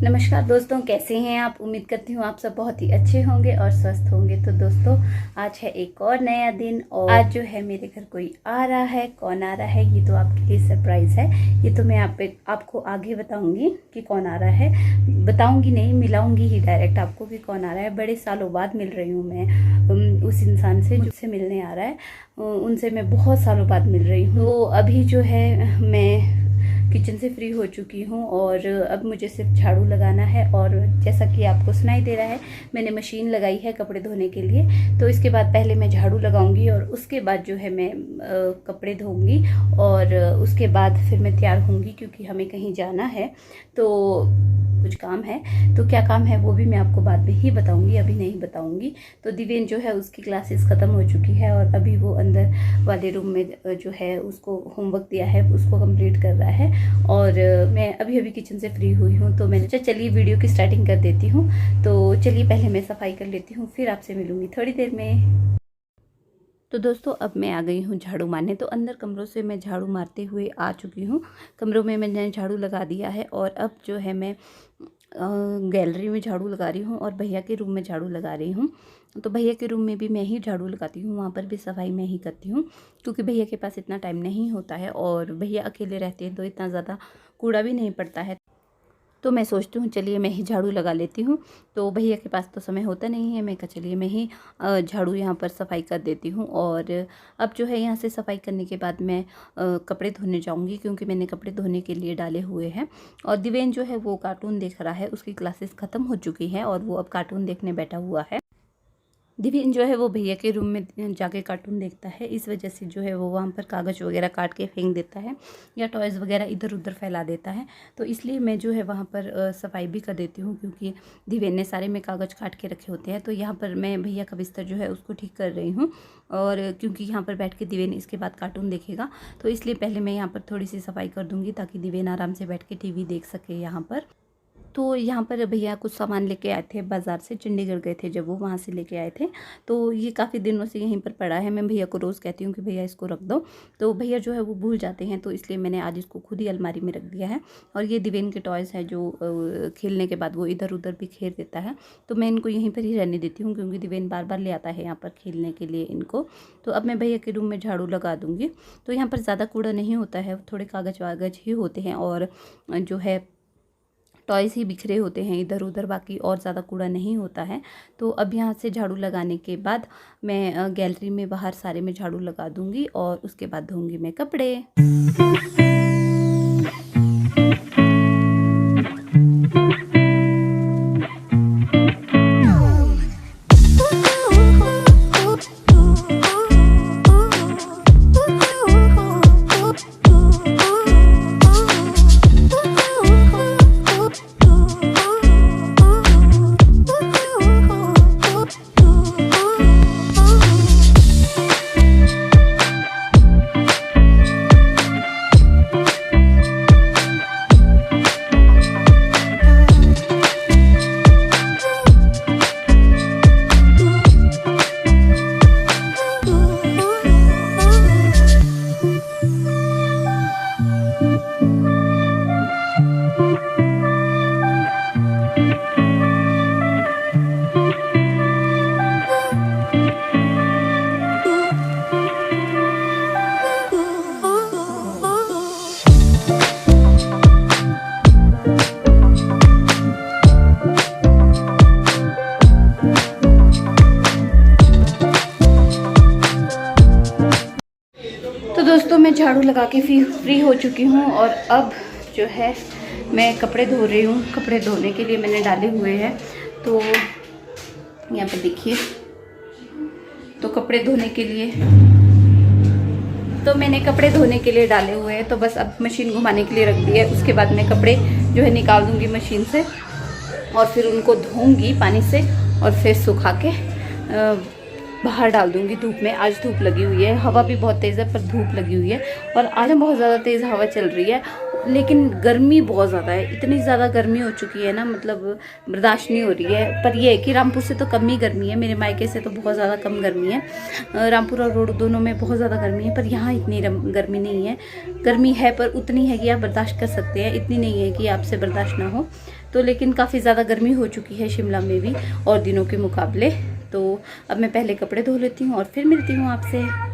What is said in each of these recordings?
नमस्कार दोस्तों, कैसे हैं आप। उम्मीद करती हूँ आप सब बहुत ही अच्छे होंगे और स्वस्थ होंगे। तो दोस्तों, आज है एक और नया दिन और आज जो है मेरे घर कोई आ रहा है। कौन आ रहा है ये तो आपके लिए सरप्राइज़ है। ये तो मैं आपको आगे बताऊंगी कि कौन आ रहा है। बताऊंगी नहीं, मिलाऊंगी ही डायरेक्ट आपको कि कौन आ रहा है। बड़े सालों बाद मिल रही हूँ मैं उस इंसान से जिससे मिलने आ रहा है। उनसे मैं बहुत सालों बाद मिल रही हूँ। तो अभी जो है मैं किचन से फ्री हो चुकी हूँ और अब मुझे सिर्फ झाड़ू लगाना है। और जैसा कि आपको सुनाई दे रहा है, मैंने मशीन लगाई है कपड़े धोने के लिए। तो इसके बाद पहले मैं झाड़ू लगाऊंगी और उसके बाद जो है मैं कपड़े धोऊंगी और उसके बाद फिर मैं तैयार होंगी, क्योंकि हमें कहीं जाना है। तो कुछ काम है, तो क्या काम है वो भी मैं आपको बाद में ही बताऊंगी, अभी नहीं बताऊंगी। तो दिव्यन जो है उसकी क्लासेस ख़त्म हो चुकी है और अभी वो अंदर वाले रूम में जो है उसको होमवर्क दिया है, उसको कंप्लीट कर रहा है। और मैं अभी अभी किचन से फ्री हुई हूँ, तो मैंने चलिए वीडियो की स्टार्टिंग कर देती हूँ। तो चलिए पहले मैं सफाई कर लेती हूँ, फिर आपसे मिलूँगी थोड़ी देर में। तो दोस्तों, अब मैं आ गई हूँ झाड़ू मारने। तो अंदर कमरों से मैं झाड़ू मारते हुए आ चुकी हूँ। कमरों में मैंने झाड़ू लगा दिया है और अब जो है मैं गैलरी में झाड़ू लगा रही हूँ और भैया के रूम में झाड़ू लगा रही हूँ। तो भैया के रूम में भी मैं ही झाड़ू लगाती हूँ, वहाँ पर भी सफाई मैं ही करती हूँ, क्योंकि भैया के पास इतना टाइम नहीं होता है और भैया अकेले रहते हैं तो इतना ज़्यादा कूड़ा भी नहीं पड़ता है। तो मैं सोचती हूँ चलिए मैं ही झाड़ू लगा लेती हूँ। तो भैया के पास तो समय होता नहीं है, मैं कहा चलिए मैं ही झाड़ू यहाँ पर सफाई कर देती हूँ। और अब जो है यहाँ से सफाई करने के बाद मैं कपड़े धोने जाऊँगी, क्योंकि मैंने कपड़े धोने के लिए डाले हुए हैं। और दिव्यन जो है वो कार्टून देख रहा है, उसकी क्लासेस ख़त्म हो चुकी हैं और वो अब कार्टून देखने बैठा हुआ है। दिव्यन जो है वो भैया के रूम में जाके कार्टून देखता है, इस वजह से जो है वो वहाँ पर कागज़ वगैरह काट के फेंक देता है या टॉयज़ वगैरह इधर उधर फैला देता है। तो इसलिए मैं जो है वहाँ पर सफाई भी कर देती हूँ, क्योंकि दिव्यन ने सारे में कागज़ काट के रखे होते हैं। तो यहाँ पर मैं भैया का बिस्तर जो है उसको ठीक कर रही हूँ, और क्योंकि यहाँ पर बैठ के दिव्यन इसके बाद कार्टून देखेगा, तो इसलिए पहले मैं यहाँ पर थोड़ी सी सफाई कर दूँगी ताकि दिव्यन आराम से बैठ के TV देख सके यहाँ पर। तो यहाँ पर भैया कुछ सामान लेके आए थे बाज़ार से, चंडीगढ़ गए थे जब वो, वहाँ से लेके आए थे। तो ये काफ़ी दिनों से यहीं पर पड़ा है। मैं भैया को रोज़ कहती हूँ कि भैया इसको रख दो, तो भैया जो है वो भूल जाते हैं। तो इसलिए मैंने आज इसको खुद ही अलमारी में रख दिया है। और ये दिव्यन के टॉयज़ है जो खेलने के बाद वो इधर उधर बिखेर देता है, तो मैं इनको यहीं पर ही रहने देती हूँ, क्योंकि दिव्यन बार बार ले आता है यहाँ पर खेलने के लिए इनको। तो अब मैं भैया के रूम में झाड़ू लगा दूँगी। तो यहाँ पर ज़्यादा कूड़ा नहीं होता है, थोड़े कागज़ वागज ही होते हैं और जो है टॉयज़ ही बिखरे होते हैं इधर उधर, बाकी और ज़्यादा कूड़ा नहीं होता है। तो अब यहाँ से झाड़ू लगाने के बाद मैं गैलरी में बाहर सारे में झाड़ू लगा दूँगी और उसके बाद धोऊँगी मैं कपड़े। तो दोस्तों, मैं झाड़ू लगा के फ्री हो चुकी हूँ और अब जो है मैं कपड़े धो रही हूँ। कपड़े धोने के लिए मैंने डाले हुए हैं, तो यहाँ पर देखिए। तो कपड़े धोने के लिए मैंने कपड़े धोने के लिए डाले हुए हैं, तो बस अब मशीन घुमाने के लिए रख दी है। उसके बाद मैं कपड़े जो है निकाल दूँगी मशीन से और फिर उनको धोऊँगी पानी से और फिर सुखा के बाहर डाल दूँगी धूप में। आज धूप लगी हुई है, हवा भी बहुत तेज़ है पर धूप लगी हुई है। और आज बहुत ज़्यादा तेज़ हवा चल रही है, लेकिन गर्मी बहुत ज़्यादा है। इतनी ज़्यादा गर्मी हो चुकी है ना, मतलब बर्दाश्त नहीं हो रही है। पर ये है कि रामपुर से तो कम ही गर्मी है, मेरे मायके से तो बहुत ज़्यादा कम गर्मी है। रामपुर और रोड दोनों में बहुत ज़्यादा गर्मी है, पर यहाँ इतनी गर्मी नहीं है। गर्मी है पर उतनी है कि आप बर्दाश्त कर सकते हैं, इतनी नहीं है कि आपसे बर्दाश्त ना हो। तो लेकिन काफ़ी ज़्यादा गर्मी हो चुकी है शिमला में भी और दिनों के मुकाबले। तो अब मैं पहले कपड़े धो लेती हूँ और फिर मिलती हूँ आपसे।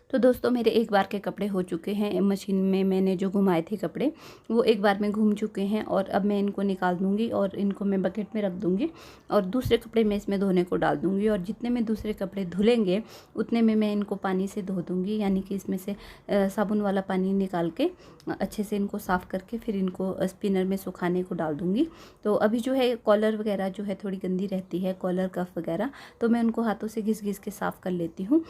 तो दोस्तों मेरे एक बार के कपड़े हो चुके हैं, मशीन में मैंने जो घुमाए थे कपड़े वो एक बार में घूम चुके हैं और अब मैं इनको निकाल दूंगी और इनको मैं बकेट में रख दूंगी और दूसरे कपड़े मैं इसमें धोने को डाल दूंगी। और जितने में दूसरे कपड़े धुलेंगे उतने में मैं इनको पानी से धो दूंगी, यानी कि इसमें से साबुन वाला पानी निकाल के अच्छे से इनको साफ़ करके फिर इनको स्पिनर में सुखाने को डाल दूंगी। तो अभी जो है कॉलर वगैरह जो है थोड़ी गंदी रहती है, कॉलर कफ वगैरह, तो मैं उनको हाथों से घिस घिस के साफ़ कर लेती हूँ,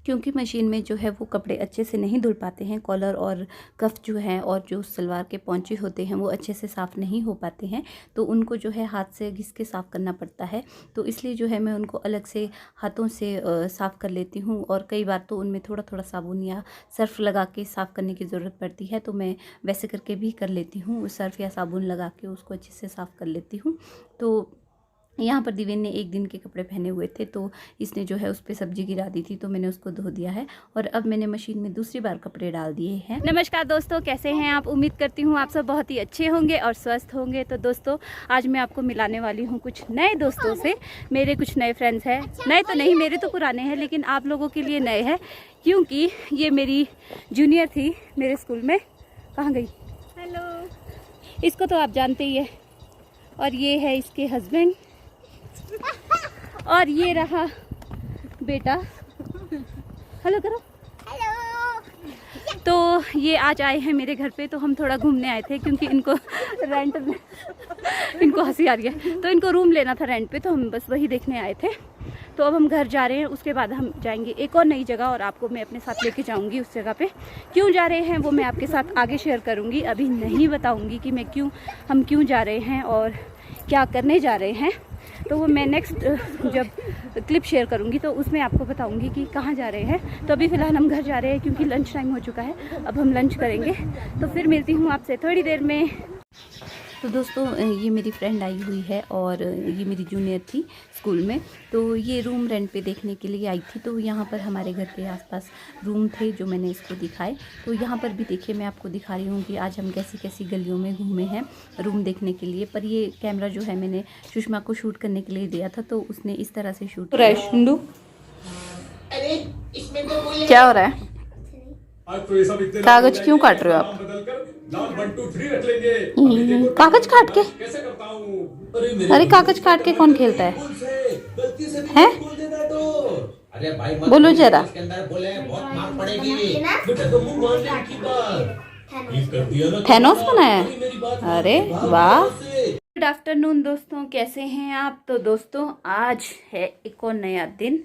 क्योंकि मशीन में जो है वो कपड़े अच्छे से नहीं धुल पाते हैं। कॉलर और कफ जो है और जो सलवार के पौंचे होते हैं वो अच्छे से साफ़ नहीं हो पाते हैं, तो उनको जो है हाथ से घिस के साफ़ करना पड़ता है। तो इसलिए जो है मैं उनको अलग से हाथों से साफ़ कर लेती हूँ और कई बार तो उनमें थोड़ा थोड़ा साबुन या सर्फ़ लगा के साफ़ करने की ज़रूरत पड़ती है, तो मैं वैसे करके भी कर लेती हूँ, सर्फ़ या साबुन लगा के उसको अच्छे से साफ़ कर लेती हूँ। तो यहाँ पर दिवेन ने एक दिन के कपड़े पहने हुए थे, तो इसने जो है उस पर सब्जी गिरा दी थी, तो मैंने उसको धो दिया है और अब मैंने मशीन में दूसरी बार कपड़े डाल दिए हैं। नमस्कार दोस्तों, कैसे हैं आप? उम्मीद करती हूँ आप सब बहुत ही अच्छे होंगे और स्वस्थ होंगे। तो दोस्तों आज मैं आपको मिलाने वाली हूँ कुछ नए दोस्तों से। मेरे कुछ नए फ्रेंड्स हैं, नए तो नहीं, मेरे तो पुराने हैं, लेकिन आप लोगों के लिए नए हैं क्योंकि ये मेरी जूनियर थी मेरे स्कूल में। कहाँ गई? हेलो, इसको तो आप जानते ही है। और ये है इसके हस्बैंड और ये रहा बेटा। हेलो करो। हेलो। तो ये आज आए हैं मेरे घर पे, तो हम थोड़ा घूमने आए थे क्योंकि इनको रेंट में इनको हंसी आ रही है, तो इनको रूम लेना था रेंट पे, तो हम बस वही देखने आए थे। तो अब हम घर जा रहे हैं, उसके बाद हम जाएंगे एक और नई जगह और आपको मैं अपने साथ लेके जाऊंगी उस जगह पे। क्यों जा रहे हैं वो मैं आपके साथ आगे शेयर करूंगी, अभी नहीं बताऊंगी कि हम क्यों जा रहे हैं और क्या करने जा रहे हैं। तो वो मैं नेक्स्ट जब क्लिप शेयर करूंगी तो उसमें आपको बताऊंगी कि कहाँ जा रहे हैं। तो अभी फ़िलहाल हम घर जा रहे हैं क्योंकि लंच टाइम हो चुका है, अब हम लंच करेंगे। तो फिर मिलती हूँ आपसे थोड़ी देर में। तो दोस्तों ये मेरी फ्रेंड आई हुई है और ये मेरी जूनियर थी स्कूल में, तो ये रूम रेंट पे देखने के लिए आई थी। तो यहाँ पर हमारे घर के आसपास रूम थे जो मैंने इसको दिखाए। तो यहाँ पर भी देखिए मैं आपको दिखा रही हूँ कि आज हम कैसी कैसी गलियों में घूमे हैं रूम देखने के लिए। पर ये कैमरा जो है मैंने सुषमा को शूट करने के लिए दिया था, तो उसने इस तरह से शूट किया। क्या हो रहा है? कागज क्यों काट रहे हो आप? कागज काट के? अरे कागज काट के कौन खेलता है? हैं? बोलो जरा। थैनोस बनाया है? अरे वाह। गुड आफ्टरनून दोस्तों, कैसे हैं आप? तो दोस्तों आज है एक और नया दिन।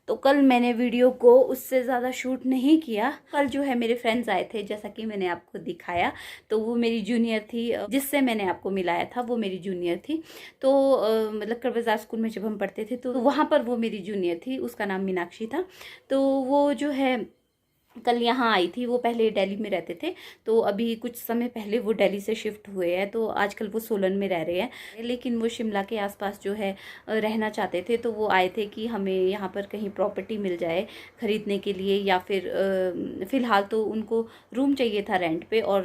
तो कल मैंने वीडियो को उससे ज़्यादा शूट नहीं किया। कल जो है मेरे फ्रेंड्स आए थे, जैसा कि मैंने आपको दिखाया। तो वो मेरी जूनियर थी, जिससे मैंने आपको मिलाया था वो मेरी जूनियर थी। तो मतलब कर बाजार स्कूल में जब हम पढ़ते थे तो वहाँ पर वो मेरी जूनियर थी, उसका नाम मीनाक्षी था। तो वो जो है कल यहाँ आई थी। वो पहले दिल्ली में रहते थे, तो अभी कुछ समय पहले वो दिल्ली से शिफ्ट हुए हैं। तो आजकल वो सोलन में रह रहे हैं, लेकिन वो शिमला के आसपास जो है रहना चाहते थे। तो वो आए थे कि हमें यहाँ पर कहीं प्रॉपर्टी मिल जाए खरीदने के लिए, या फिर फ़िलहाल तो उनको रूम चाहिए था रेंट पे, और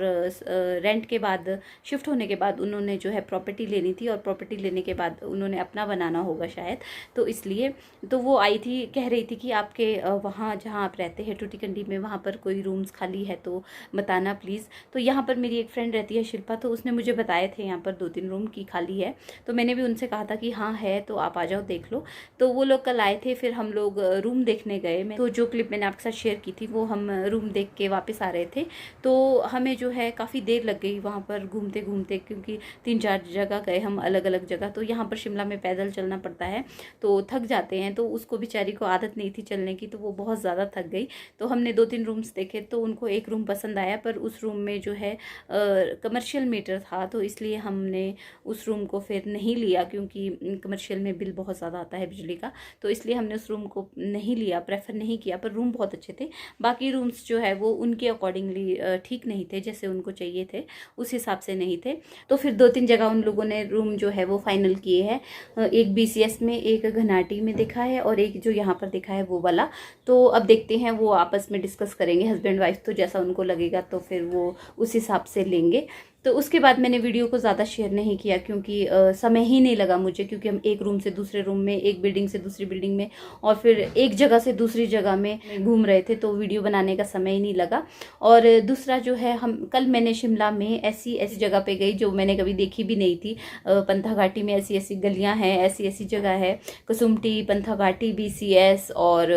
रेंट के बाद शिफ्ट होने के बाद उन्होंने जो है प्रॉपर्टी लेनी थी, और प्रॉपर्टी लेने के बाद उन्होंने अपना बनाना होगा शायद, तो इसलिए। तो वो आई थी, कह रही थी कि आपके वहाँ जहाँ आप रहते हैं टूटीकंडी में, वहाँ पर कोई रूम्स खाली है तो बताना प्लीज़। तो यहाँ पर मेरी एक फ्रेंड रहती है शिल्पा, तो उसने मुझे बताए थे यहाँ पर 2-3 रूम की खाली है। तो मैंने भी उनसे कहा था कि हाँ है, तो आप आ जाओ देख लो। तो वो लोग कल आए थे, फिर हम लोग रूम देखने गए। मैं तो जो क्लिप मैंने आपके साथ शेयर की थी वो हम रूम देख के वापस आ रहे थे। तो हमें जो है काफ़ी देर लग गई वहाँ पर घूमते घूमते, क्योंकि 3-4 जगह गए हम, अलग अलग जगह। तो यहाँ पर शिमला में पैदल चलना पड़ता है तो थक जाते हैं। तो उसको बेचारी को आदत नहीं थी चलने की, तो वो बहुत ज़्यादा थक गई। तो हमने 2-3 रूम्स देखे, तो उनको एक रूम पसंद आया, पर उस रूम में जो है कमर्शियल मीटर था, तो इसलिए हमने उस रूम को फिर नहीं लिया, क्योंकि कमर्शियल में बिल बहुत ज़्यादा आता है बिजली का। तो इसलिए हमने उस रूम को नहीं लिया, प्रेफर नहीं किया। पर रूम बहुत अच्छे थे। बाकी रूम्स जो है वो उनके अकॉर्डिंगली ठीक नहीं थे, जैसे उनको चाहिए थे उस हिसाब से नहीं थे। तो फिर 2-3 जगह उन लोगों ने रूम जो है वो फाइनल किए हैं। एक BCS में, एक घनाटी में देखा है, और एक जो यहाँ पर देखा है वो वाला। तो अब देखते हैं, वो आपस में डिस्कस डिस्कस करेंगे हस्बैंड वाइफ, तो जैसा उनको लगेगा तो फिर वो उस हिसाब से लेंगे। तो उसके बाद मैंने वीडियो को ज़्यादा शेयर नहीं किया क्योंकि समय ही नहीं लगा मुझे, क्योंकि हम एक रूम से दूसरे रूम में, एक बिल्डिंग से दूसरी बिल्डिंग में और फिर एक जगह से दूसरी जगह में घूम रहे थे, तो वीडियो बनाने का समय ही नहीं लगा। और दूसरा जो है, कल मैंने शिमला में ऐसी जगह पे गई जो मैंने कभी देखी भी नहीं थी। पंथा घाटी में ऐसी ऐसी गलियाँ हैं, ऐसी ऐसी जगह है, कसुमटी, पंथा घाटी, BCS और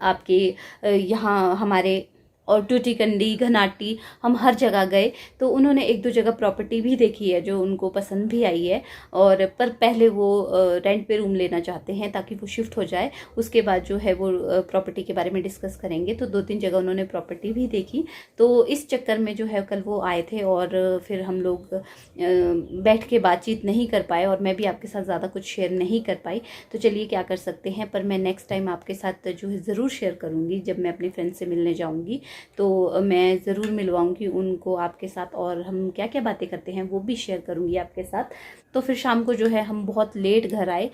आपके यहाँ हमारे और टूटीकंडी, घनाटी, हम हर जगह गए। तो उन्होंने एक दो जगह प्रॉपर्टी भी देखी है जो उनको पसंद भी आई है, और पर पहले वो रेंट पे रूम लेना चाहते हैं ताकि वो शिफ्ट हो जाए। उसके बाद जो है वो प्रॉपर्टी के बारे में डिस्कस करेंगे। तो 2-3 जगह उन्होंने प्रॉपर्टी भी देखी। तो इस चक्कर में जो है कल वो आए थे और फिर हम लोग बैठ के बातचीत नहीं कर पाए और मैं भी आपके साथ ज़्यादा कुछ शेयर नहीं कर पाई। तो चलिए क्या कर सकते हैं, पर मैं नेक्स्ट टाइम आपके साथ जो है ज़रूर शेयर करूँगी। जब मैं अपनी फ्रेंड से मिलने जाऊँगी तो मैं ज़रूर मिलवाऊंगी उनको आपके साथ, और हम क्या क्या बातें करते हैं वो भी शेयर करूंगी आपके साथ। तो फिर शाम को जो है हम बहुत लेट घर आए।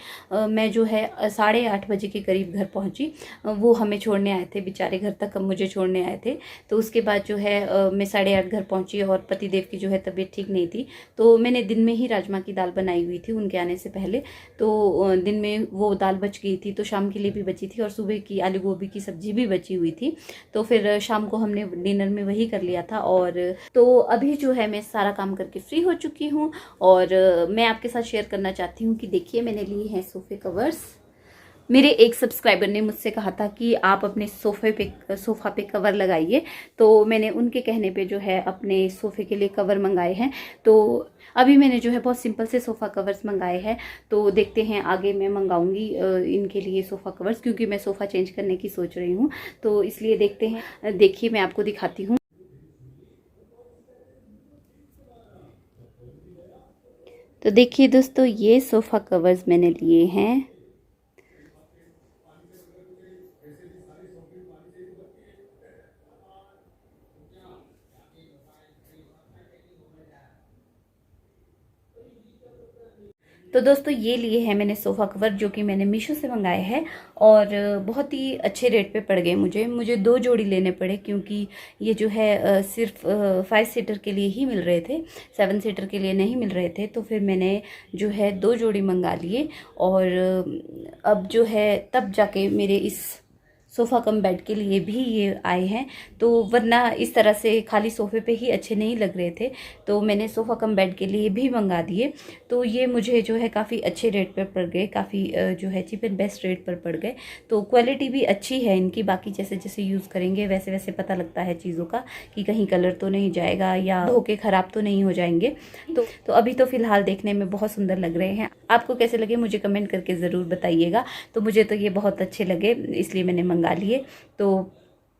मैं जो है 8:30 बजे के करीब घर पहुंची। वो हमें छोड़ने आए थे, बेचारे घर तक हम मुझे छोड़ने आए थे। तो उसके बाद जो है मैं 8:30 घर पहुंची और पतिदेव की जो है तबीयत ठीक नहीं थी। तो मैंने दिन में ही राजमा की दाल बनाई हुई थी उनके आने से पहले। तो दिन में वो दाल बच गई थी, तो शाम के लिए भी बची थी, और सुबह की आलू गोभी की सब्जी भी बची हुई थी। तो फिर शाम को हमने डिनर में वही कर लिया था। और तो अभी जो है मैं सारा काम करके फ्री हो चुकी हूँ, और मैं आपके साथ शेयर करना चाहती हूँ कि देखिए मैंने लिए हैं सोफे कवर्स। मेरे एक सब्सक्राइबर ने मुझसे कहा था कि आप अपने सोफ़ा पे कवर लगाइए, तो मैंने उनके कहने पे जो है अपने सोफ़े के लिए कवर मंगाए हैं। तो अभी मैंने जो है बहुत सिंपल से सोफ़ा कवर्स मंगाए हैं। तो देखते हैं आगे मैं मंगाऊंगी इनके लिए सोफ़ा कवर्स, क्योंकि मैं सोफ़ा चेंज करने की सोच रही हूँ। तो इसलिए देखते हैं। देखिए मैं आपको दिखाती हूँ। तो देखिए दोस्तों, ये सोफ़ा कवर्स मैंने लिए हैं। तो दोस्तों ये लिए हैं मैंने सोफ़ा कवर, जो कि मैंने मीशो से मंगाए हैं, और बहुत ही अच्छे रेट पे पड़ गए मुझे 2 जोड़ी लेने पड़े, क्योंकि ये जो है सिर्फ 5 सीटर के लिए ही मिल रहे थे, 7 सीटर के लिए नहीं मिल रहे थे। तो फिर मैंने जो है 2 जोड़ी मंगा लिए, और अब जो है तब जाके मेरे इस सोफ़ा कम बेड के लिए भी ये आए हैं। तो वरना इस तरह से खाली सोफ़े पे ही अच्छे नहीं लग रहे थे, तो मैंने सोफ़ा कम बेड के लिए भी मंगा दिए। तो ये मुझे जो है काफ़ी अच्छे रेट पर पड़ गए, काफ़ी जो है चीप एंड बेस्ट रेट पर पड़ गए। तो क्वालिटी भी अच्छी है इनकी। बाकी जैसे जैसे यूज़ करेंगे वैसे वैसे पता लगता है चीज़ों का कि कहीं कलर तो नहीं जाएगा या धोके ख़राब तो नहीं हो जाएंगे। तो अभी तो फ़िलहाल देखने में बहुत सुंदर लग रहे हैं। आपको कैसे लगे मुझे कमेंट करके ज़रूर बताइएगा। तो मुझे तो ये बहुत अच्छे लगे, इसलिए मैंने मंगा लिए। तो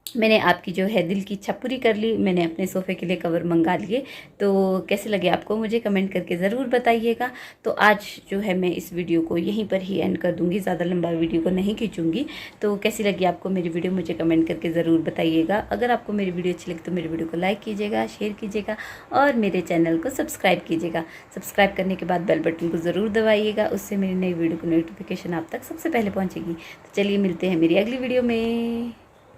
मैंने आपकी जो है दिल की इच्छा पूरी कर ली, मैंने अपने सोफ़े के लिए कवर मंगा लिए। तो कैसे लगे आपको मुझे कमेंट करके ज़रूर बताइएगा। तो आज जो है मैं इस वीडियो को यहीं पर ही एंड कर दूंगी, ज़्यादा लंबा वीडियो को नहीं खींचूंगी। तो कैसी लगी आपको मेरी वीडियो मुझे कमेंट करके ज़रूर बताइएगा। अगर आपको मेरी वीडियो अच्छी लगी तो मेरी वीडियो को लाइक कीजिएगा, शेयर कीजिएगा और मेरे चैनल को सब्सक्राइब कीजिएगा। सब्सक्राइब करने के बाद बेल बटन को ज़रूर दबाइएगा, उससे मेरी नई वीडियो को नोटिफिकेशन आप तक सबसे पहले पहुँचेगी। तो चलिए मिलते हैं मेरी अगली वीडियो में।